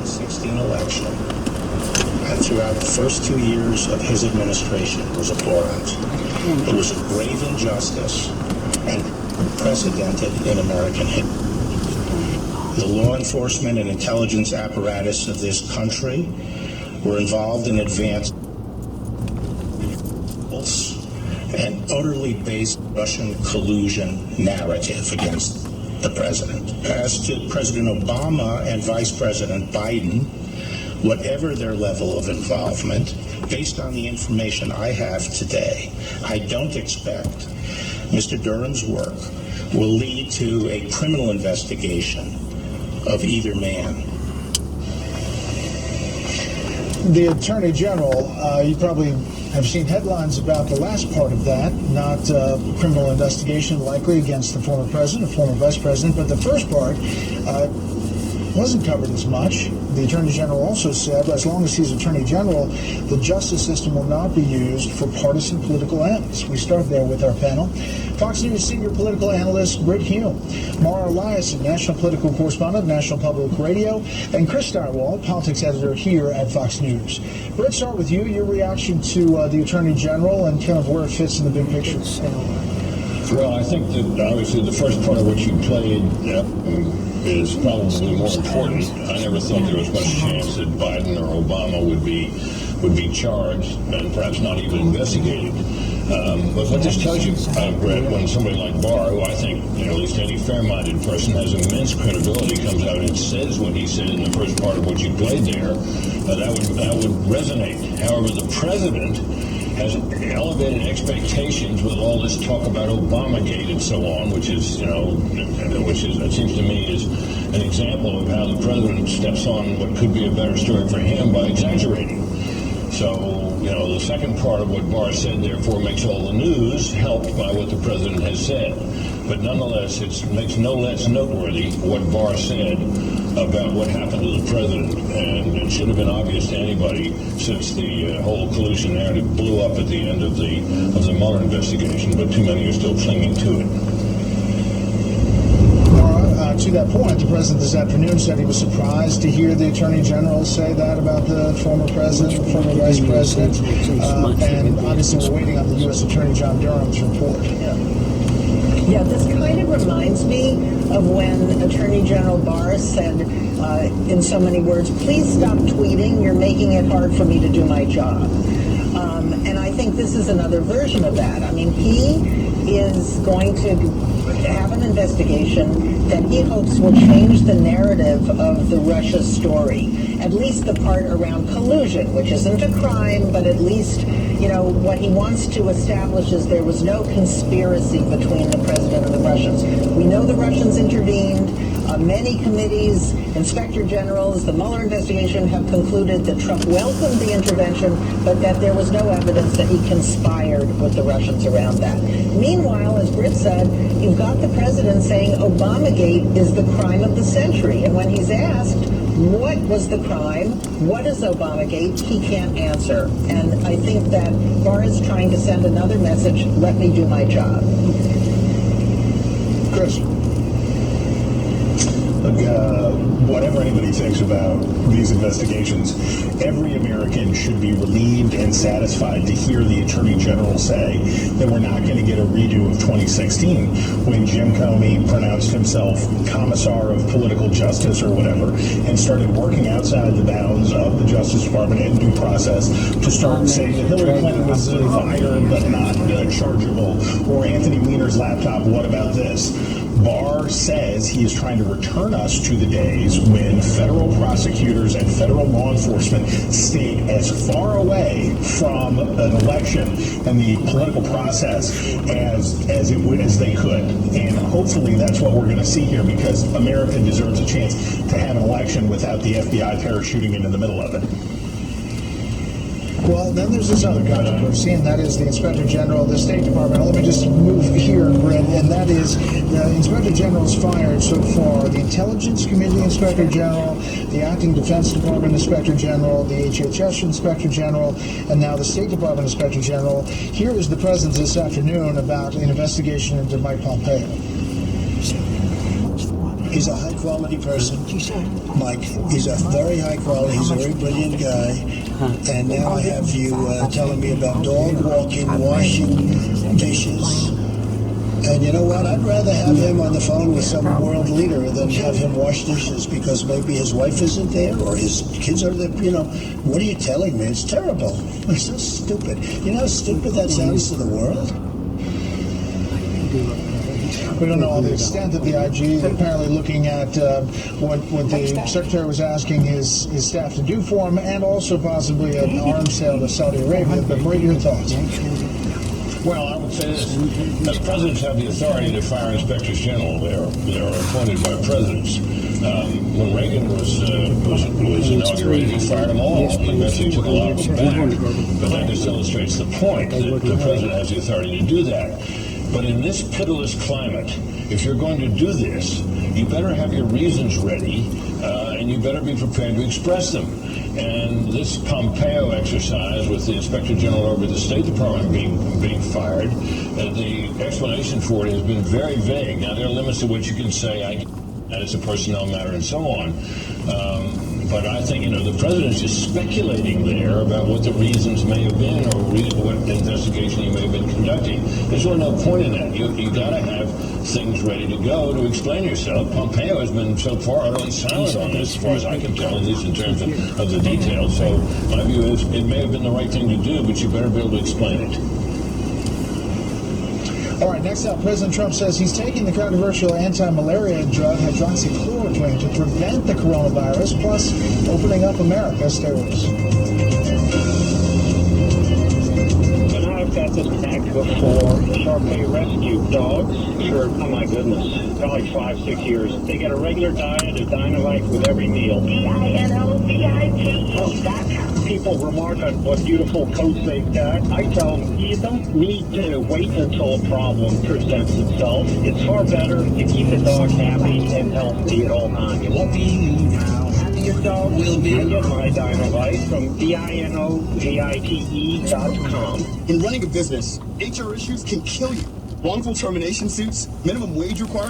2016 election and throughout the first 2 years of his administration was abhorrent. It was a grave injustice and unprecedented in American history. The law enforcement and intelligence apparatus of this country were involved in advanced and utterly based Russian collusion narrative against the president. As to President Obama and Vice President Biden, whatever their level of involvement, based on the information I have today, I don't expect Mr. Durham's work will lead to a criminal investigation of either man. The Attorney General, you probably have seen headlines about the last part of that, not criminal investigation likely against the former president, the former vice president, but the first part wasn't covered as much. The Attorney General also said, as long as he's Attorney General, the justice system will not be used for partisan political ends. We start there with our panel. Fox News senior political analyst Britt Hume, Mara Eliason, national political correspondent, National Public Radio, and Chris Steigerwald, politics editor here at Fox News. Britt, start with you. Your reaction to the Attorney General and kind of where it fits in the big picture. Well, I think that obviously the first part of what you played is probably more important. I never thought there was much chance that Biden or Obama would be charged and perhaps not even investigated. But what this tells you, Brett, when somebody like Barr, who I think, at least any fair-minded person has immense credibility, comes out and says what he said in the first part of what you played there, that would resonate. However, the president has elevated expectations with all this talk about Obamagate and so on, which is, it seems to me, is an example of how the president steps on what could be a better story for him by exaggerating. So, the second part of what Barr said, therefore, makes all the news, helped by what the president has said. But nonetheless, it makes no less noteworthy what Barr said about what happened to the president. And it should have been obvious to anybody since the whole collusion narrative blew up at the end of the Mueller investigation, but too many are still clinging to it. To that point, the president this afternoon said he was surprised to hear the Attorney General say that about the former president, former vice president, and obviously we're waiting on the U.S. Attorney John Durham's report. Yeah, this kind of reminds me of when Attorney General Barr said, in so many words, please stop tweeting, you're making it hard for me to do my job. And I think this is another version of that. I mean, he is going to have an investigation that he hopes will change the narrative of the Russia story, at least the part around collusion, which isn't a crime, but at least, what he wants to establish is there was no conspiracy between the president and the Russians. We know the Russians intervened. Many committees, inspector generals, the Mueller investigation have concluded that Trump welcomed the intervention, but that there was no evidence that he conspired with the Russians around that. Meanwhile, as Britt said, you've got the president saying Obamagate is the crime of the century. And when he's asked, what was the crime? What is Obamagate? He can't answer. And I think that Barr is trying to send another message, let me do my job. Chris. Whatever anybody thinks about these investigations, every American should be relieved and satisfied to hear the Attorney General say that we're not going to get a redo of 2016 when Jim Comey pronounced himself commissar of political justice or whatever and started working outside the bounds of the Justice Department and due process to start saying that Hillary Clinton was fired but not chargeable, or Anthony Weiner's laptop, what about this? Barr says he is trying to return us to the days when federal prosecutors and federal law enforcement stayed as far away from an election and the political process as they could. And hopefully that's what we're going to see here, because America deserves a chance to have an election without the FBI parachuting into the middle of it. Well, then there's this other controversy, and that is the Inspector General of the State Department. Let me just move here, Brett, and that is the Inspector General's fired so far the Intelligence Committee Inspector General, the Acting Defense Department Inspector General, the HHS Inspector General, and now the State Department Inspector General. Here is the President this afternoon about an investigation into Mike Pompeo. He's a high-quality person, Mike. He's a very high-quality, he's a very brilliant guy. And now I have you telling me about dog walking, washing dishes. And you know what? I'd rather have him on the phone with some world leader than have him wash dishes because maybe his wife isn't there or his kids are there. You know, what are you telling me? It's terrible. It's so stupid. You know how stupid that sounds to the world? We don't know the extent of the IG. They're apparently looking at what the Secretary was asking his staff to do for him, and also possibly an arms sale to Saudi Arabia. But what are your thoughts? Well, I would say this. The presidents have the authority to fire inspectors general. They're appointed by presidents. When Reagan was inaugurated, he fired them all. He eventually took a lot of them back. But that just illustrates the point that the president has the authority to do that. But in this pitiless climate, if you're going to do this, you better have your reasons ready, and you better be prepared to express them. And this Pompeo exercise with the Inspector General over at the State Department being fired, the explanation for it has been very vague. Now, there are limits to what you can say, that it's a personnel matter and so on. But I think, the president's just speculating there about what the reasons may have been or what investigation he may have been conducting. There's really no point in that. You got to have things ready to go to explain yourself. Pompeo has been so far utterly silent on this, as far as I can tell, at least in terms of the details. So my view is it may have been the right thing to do, but you better be able to explain it. All right, next up, President Trump says he's taking the controversial anti-malaria drug hydroxychloroquine to prevent the coronavirus, plus opening up America. Stay with us. And I've got this pack for Shar-Pei rescue dogs for, oh my goodness, probably 5-6 years. They get a regular diet of Dynamite with every meal. People remark on what beautiful coats they've got. I tell them, you don't need to wait until a problem presents itself. It's far better to keep the dog happy and healthy at all times. You won't be how happy your dog will be. I get my Dynamite from DINOVITE.com. In running a business, HR issues can kill you. Wrongful termination suits, minimum wage requirements.